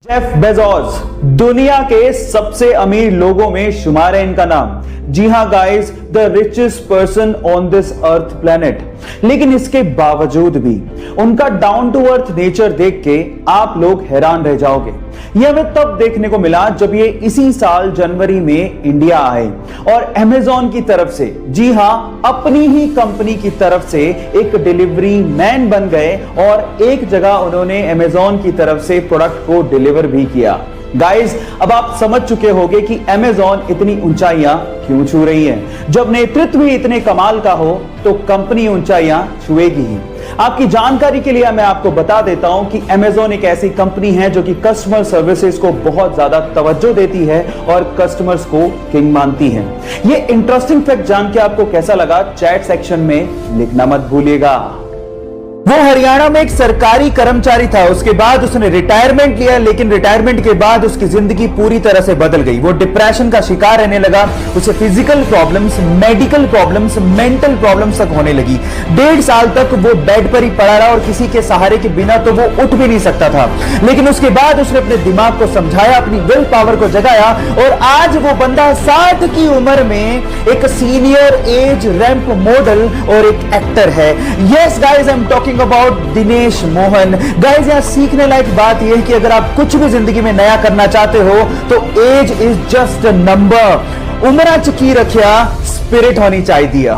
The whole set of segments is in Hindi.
जेफ बेजोस दुनिया के सबसे अमीर लोगों में शुमार है इनका नाम। जी हां guys, the richest person on this earth planet. लेकिन इसके बावजूद भी उनका डाउन टू अर्थ नेचर देख के आप लोग हैरान रह जाओगे। यह हमें तब देखने को मिला जब ये इसी साल जनवरी में इंडिया आए और अमेज़न की तरफ से, जी हां, अपनी ही कंपनी की तरफ से एक डिलीवरी मैन बन गए और एक जगह उन्होंने अमेज़न की तरफ से प्रोडक्ट को डिलीवर भी किया। गाइस, अब आप समझ चुके होंगे कि अमेज़न इतनी ऊंचाइयां क्यों छू रही है। जब नेतृत्व ही इतने कमाल का हो तो कंपनी ऊंचाइयां छुएगी ही। आपकी जानकारी के लिए मैं आपको बता देता हूं कि अमेज़न एक ऐसी कंपनी है जो कि कस्टमर सर्विसेज को बहुत ज्यादा तवज्जो देती है और कस्टमर्स को किंग मानती है। ये इंटरेस्टिंग फैक्ट जान के आपको कैसा लगा, चैट सेक्शन में लिखना मत भूलिएगा। वो हरियाणा में एक सरकारी कर्मचारी था, उसके बाद उसने रिटायरमेंट लिया, लेकिन रिटायरमेंट के बाद उसकी जिंदगी पूरी तरह से बदल गई। वो डिप्रेशन का शिकार रहने लगा, उसे physical problems, medical problems, mental problems तक होने लगी। 1.5 साल तक वो बेड पर ही पड़ा रहा और किसी के सहारे के बिना तो वो उठ भी नहीं सकता था। लेकिन उसके बाद उसने अपने दिमाग को समझाया, अपनी विल पावर को जगाया और आज वो बंदा 60 की उम्र में एक सीनियर एज रैंप मॉडल और एक एक्टर है। Yes guys, I am talking about Dinesh Mohan. Guys, यहां सीखने लायक बात यह है कि अगर आप कुछ भी जिंदगी में नया करना चाहते हो तो age is just a number. उम्र की रखिया, स्पिरिट होनी चाहिए।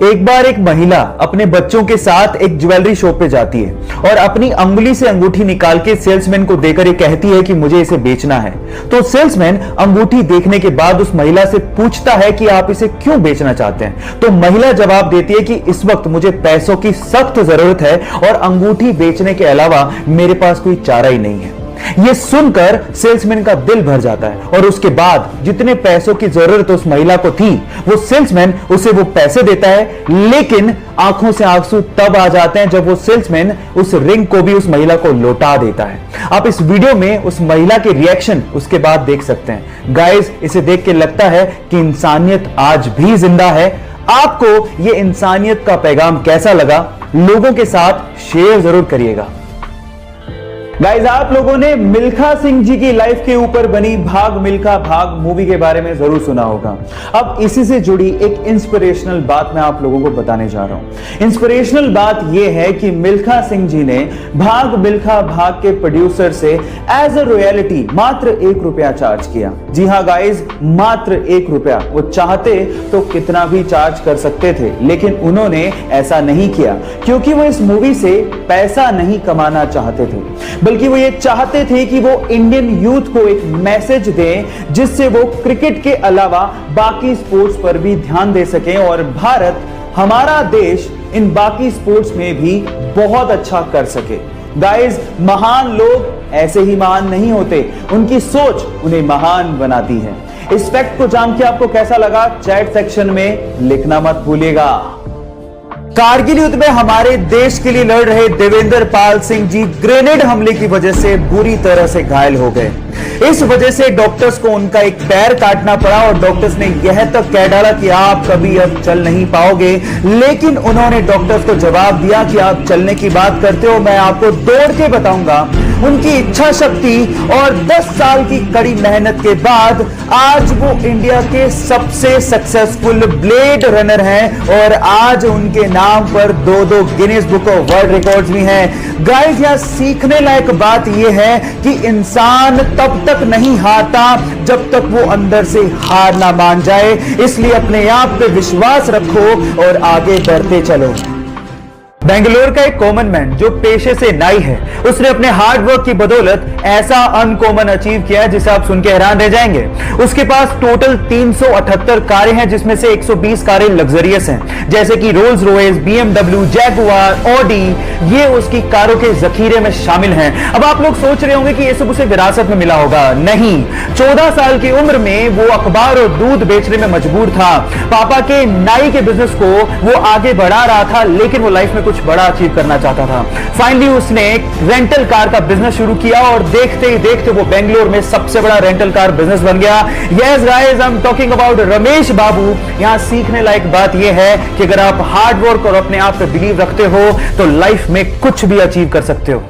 एक बार एक महिला अपने बच्चों के साथ एक ज्वेलरी शॉप पे जाती है और अपनी अंगुली से अंगूठी निकाल के सेल्समैन को देकर ये कहती है कि मुझे इसे बेचना है। तो सेल्समैन अंगूठी देखने के बाद उस महिला से पूछता है कि आप इसे क्यों बेचना चाहते हैं। तो महिला जवाब देती है कि इस वक्त मुझे पैसों की सख्त जरूरत है और अंगूठी बेचने के अलावा मेरे पास कोई चारा ही नहीं है। यह सुनकर सेल्समैन का दिल भर जाता है और उसके बाद जितने पैसों की जरूरत उस महिला को थी वो सेल्समैन उसे वो पैसे देता है, लेकिन आंखों से आंसू तब आ जाते हैं जब वो सेल्समैन उस रिंग को भी उस महिला को लौटा देता है। आप इस वीडियो में उस महिला के रिएक्शन उसके बाद देख सकते हैं। गाइस, इसे देख के लगता है कि इंसानियत आज भी जिंदा है। आपको ये इंसानियत का पैगाम कैसा लगा, लोगों के साथ शेयर जरूर करिएगा। गाइस, आप लोगों ने मिल्खा सिंह जी की लाइफ के ऊपर बनी भाग मिल्खा भाग मूवी के बारे में जरूर सुना होगा। अब इसी से जुड़ी एक इंस्पिरेशनल बात मैं आप लोगों को बताने जा रहा हूं। इंस्पिरेशनल बात यह है कि मिल्खा सिंह जी ने भाग मिल्खा भाग के प्रोड्यूसर से एज अ रॉयल्टी मात्र ₹1 चार्ज किया। जी हां गाइस, मात्र ₹1। वो चाहते तो कितना भी चार्ज कर सकते थे, लेकिन उन्होंने ऐसा नहीं किया क्योंकि वो इस मूवी से पैसा नहीं कमाना चाहते थे, बल्कि वो ये चाहते थे कि वो इंडियन यूथ को एक मैसेज दें जिससे वो क्रिकेट के अलावा बाकी स्पोर्ट्स पर भी ध्यान दे सकें और भारत, हमारा देश, इन बाकी स्पोर्ट्स में भी बहुत अच्छा कर सके। गाइस, महान लोग ऐसे ही महान नहीं होते, उनकी सोच उन्हें महान बनाती है। इस फैक्ट को जान के आपको कैसा लगा, चैट सेक्शन में लिखना मत भूलिएगा। कारगिल युद्ध में हमारे देश के लिए लड़ रहे देवेंद्र पाल सिंह जी ग्रेनेड हमले की वजह से बुरी तरह से घायल हो गए। इस वजह से डॉक्टर्स को उनका एक पैर काटना पड़ा और डॉक्टर्स ने यह तक कह डाला कि आप कभी अब चल नहीं पाओगे, लेकिन उन्होंने डॉक्टर्स को जवाब दिया कि आप चलने की बात करते हो, मैं आपको दौड़ के बताऊंगा। उनकी इच्छा शक्ति और 10 साल की कड़ी मेहनत के बाद आज वो इंडिया के सबसे सक्सेसफुल ब्लेड रनर हैं और आज उनके नाम पर 2 Guinness book of world records भी हैं। गाइस, यहां सीखने लायक बात यह है कि इंसान तब तक नहीं हारता जब तक वो अंदर से हार ना मान जाए। इसलिए अपने आप पे विश्वास रखो और आगे बढ़ते चलो। बेंगलोर का एक कॉमन मैन जो पेशे से नाई है, उसने अपने हार्ड वर्क की बदौलत ऐसा अनकॉमन अचीव किया है जिसे आप सुन के हैरान रह जाएंगे। उसके पास टोटल 378 कारें हैं, जिसमें से 120 कारें लग्जरियस हैं, जैसे कि Rolls Royce, BMW, Jaguar, Audi. ये उसकी कारों के जखीरे में शामिल हैं। अब आप लोग सोच रहे होंगे कि ये सब उसे विरासत में मिला होगा। नहीं, 14 साल की उम्र में वो अखबार और दूध बेचने में मजबूर था। पापा के नाई के बिजनेस को वो आगे बढ़ा रहा था, लेकिन वो लाइफ में कुछ बड़ा अचीव करना चाहता था। फाइनली उसने एक रेंटल कार का बिजनेस शुरू किया और देखते ही देखते वो बेंगलोर में सबसे बड़ा रेंटल कार बिजनेस बन गया। Yes guys, I am talking about Ramesh Babu. यहां सीखने लायक बात यह है कि अगर आप हार्ड वर्क और अपने आप पे बिलीव रखते हो तो लाइफ में कुछ भी अचीव कर सकते हो।